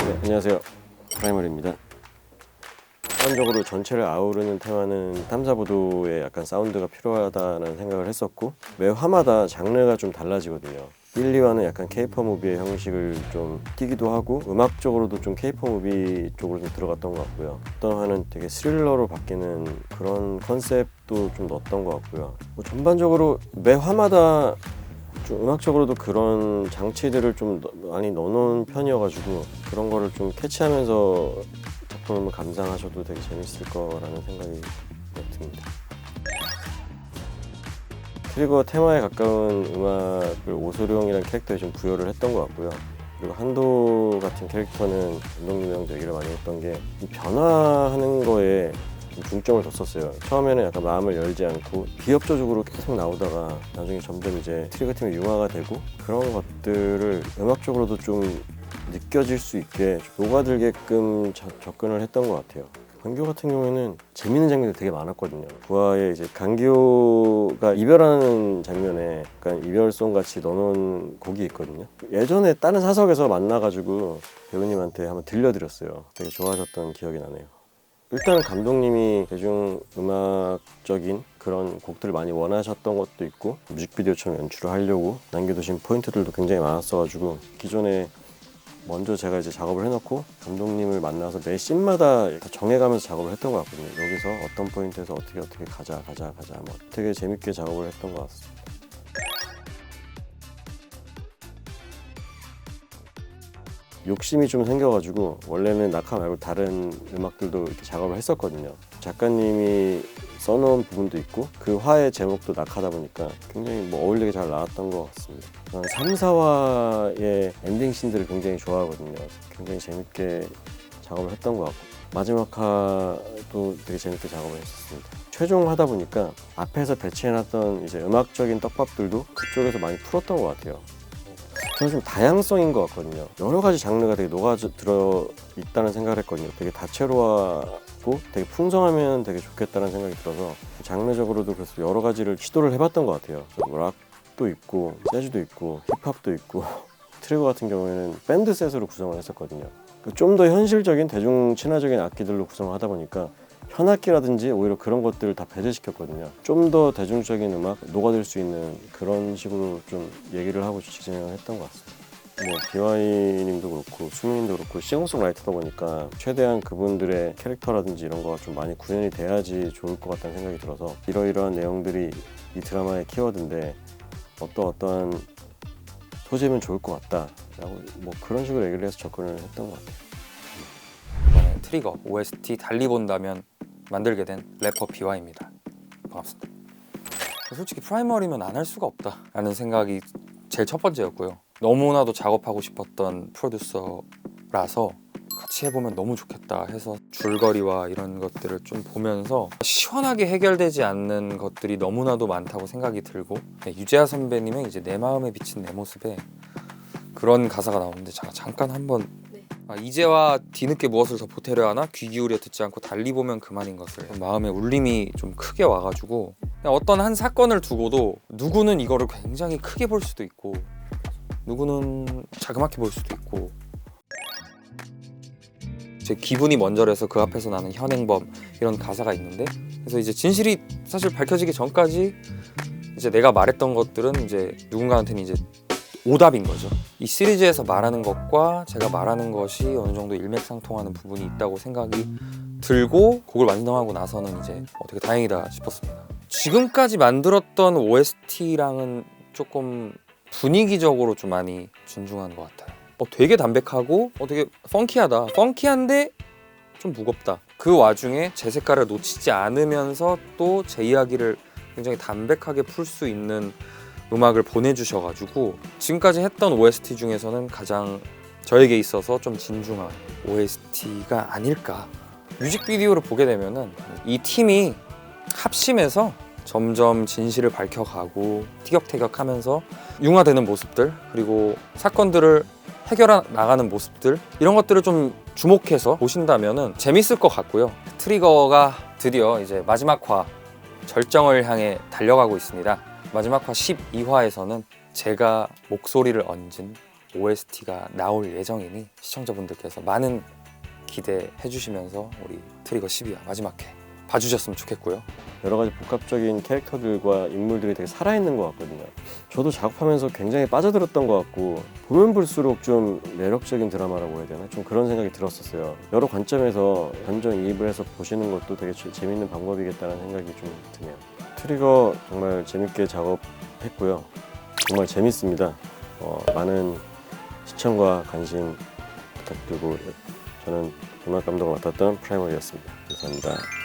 네, 안녕하세요. 프라이머리입니다. 일반적으로 전체를 아우르는 테마는 탐사보도에 약간 사운드가 필요하다는 생각을 했었고, 매 화마다 장르가 좀 달라지거든요. 1, 2화는 약간 케이팝 무비의 형식을 좀 띠기도 하고, 음악적으로도 좀 케이팝 무비 쪽으로 좀 들어갔던 것 같고요. 어떤 화는 되게 스릴러로 바뀌는 그런 컨셉도 좀 넣었던 것 같고요. 전반적으로 매 화마다 좀 음악적으로도 그런 장치들을 좀 많이 넣어놓은 편이어가지고 그런 거를 좀 캐치하면서 작품을 감상하셔도 되게 재밌을 거라는 생각이 듭니다. 트리거 테마에 가까운 음악을 오소룡이라는 캐릭터에 좀 부여를 했던 것 같고요. 그리고 한도 같은 캐릭터는 감독님 형도 얘기를 많이 했던 게 변화하는 거에 좀 중점을 뒀었어요. 처음에는 약간 마음을 열지 않고 비협조적으로 계속 나오다가 나중에 점점 이제 트리거 팀이 융화가 되고 그런 것들을 음악적으로도 좀 느껴질 수 있게 녹아들게끔 접근을 했던 것 같아요. 강교 같은 경우에는 재밌는 장면이 되게 많았거든요. 부하에 이제 강교가 이별하는 장면에 약간 이별송 같이 넣어놓은 곡이 있거든요. 예전에 다른 사석에서 만나가지고 배우님한테 한번 들려드렸어요. 되게 좋아하셨던 기억이 나네요. 일단은 감독님이 대중음악적인 그런 곡들을 많이 원하셨던 것도 있고 뮤직비디오처럼 연출을 하려고 남겨두신 포인트들도 굉장히 많았어가지고 기존에 먼저 제가 이제 작업을 해놓고 감독님을 만나서 매 씬마다 정해가면서 작업을 했던 것 같거든요. 여기서 어떤 포인트에서 어떻게 가자 뭐 되게 재밌게 작업을 했던 것 같습니다. 욕심이 좀 생겨가지고 원래는 낙하 말고 다른 음악들도 이렇게 작업을 했었거든요. 작가님이 써놓은 부분도 있고 그 화의 제목도 낙하다 보니까 굉장히 어울리게 잘 나왔던 것 같습니다. 저는 3, 4화의 엔딩 씬들을 굉장히 좋아하거든요. 굉장히 재밌게 작업을 했던 것 같고 마지막 화도 되게 재밌게 작업을 했었습니다. 최종 하다 보니까 앞에서 배치해놨던 이제 음악적인 떡밥들도 그쪽에서 많이 풀었던 것 같아요. 저는 좀 다양성인 것 같거든요. 여러 가지 장르가 되게 녹아들어 있다는 생각을 했거든요. 되게 다채로하고 되게 풍성하면 되게 좋겠다는 생각이 들어서 장르적으로도 그래서 여러 가지를 시도를 해봤던 것 같아요. 락도 있고 재즈도 있고 힙합도 있고 트리거 같은 경우에는 밴드 셋으로 구성을 했었거든요. 좀 더 현실적인 대중 친화적인 악기들로 구성을 하다 보니까 현악기라든지 오히려 그런 것들을 다 배제시켰거든요. 좀 더 대중적인 음악, 녹아들 수 있는 그런 식으로 좀 얘기를 하고 진행을 했던 것 같습니다. BY님도 그렇고 수민님도 그렇고 싱어송라이터다 보니까 최대한 그분들의 캐릭터라든지 이런 거가 좀 많이 구현이 돼야지 좋을 것 같다는 생각이 들어서 이러이러한 내용들이 이 드라마의 키워드인데 어떠한 소재면 좋을 것 같다라고 그런 식으로 얘기를 해서 접근을 했던 것 같아요. 이번에 트리거 OST 달리 본다면 만들게 된 래퍼 BY입니다. 반갑습니다. 솔직히 프라이머리면 안 할 수가 없다라는 생각이 제일 첫 번째였고요. 너무나도 작업하고 싶었던 프로듀서라서 같이 해보면 너무 좋겠다 해서 줄거리와 이런 것들을 좀 보면서 시원하게 해결되지 않는 것들이 너무나도 많다고 생각이 들고 유재하 선배님의 이제 내 마음에 비친 내 모습에 그런 가사가 나오는데 제가 잠깐 한번 이제와 뒤늦게 무엇을 더 보태려 하나 귀 기울여 듣지 않고 달리 보면 그만인 것을 마음에 울림이 좀 크게 와가지고 어떤 한 사건을 두고도 누구는 이거를 굉장히 크게 볼 수도 있고 누구는 자그맣게 볼 수도 있고 제 기분이 먼저라서 그 앞에서 나는 현행범 이런 가사가 있는데 그래서 이제 진실이 사실 밝혀지기 전까지 이제 내가 말했던 것들은 이제 누군가한테는 이제 오답인 거죠. 이 시리즈에서 말하는 것과 제가 말하는 것이 어느 정도 일맥상통하는 부분이 있다고 생각이 들고 곡을 완성하고 나서는 이제 되게 다행이다 싶었습니다. 지금까지 만들었던 OST랑은 조금 분위기적으로 좀 많이 진중한 것 같아요. 되게 담백하고 되게 펑키하다. 펑키한데 좀 무겁다. 그 와중에 제 색깔을 놓치지 않으면서 또 제 이야기를 굉장히 담백하게 풀 수 있는 음악을 보내주셔가지고 지금까지 했던 OST 중에서는 가장 저에게 있어서 좀 진중한 OST가 아닐까. 뮤직비디오를 보게 되면은 이 팀이 합심해서 점점 진실을 밝혀가고 티격태격하면서 융화되는 모습들 그리고 사건들을 해결해 나가는 모습들 이런 것들을 좀 주목해서 보신다면은 재밌을 것 같고요. 트리거가 드디어 이제 마지막 화 절정을 향해 달려가고 있습니다. 마지막 화 12화에서는 제가 목소리를 얹은 OST가 나올 예정이니 시청자분들께서 많은 기대해 주시면서 우리 트리거 12화 마지막 회 봐주셨으면 좋겠고요. 여러 가지 복합적인 캐릭터들과 인물들이 되게 살아있는 것 같거든요. 저도 작업하면서 굉장히 빠져들었던 것 같고 보면 볼수록 좀 매력적인 드라마라고 해야 되나? 좀 그런 생각이 들었었어요. 여러 관점에서 감정이입을 해서 보시는 것도 되게 재밌는 방법이겠다는 생각이 좀 드네요. 트리거 정말 재밌게 작업했고요. 정말 재밌습니다. 많은 시청과 관심 부탁드리고 저는 음악 감독을 맡았던 프라이머리였습니다. 감사합니다.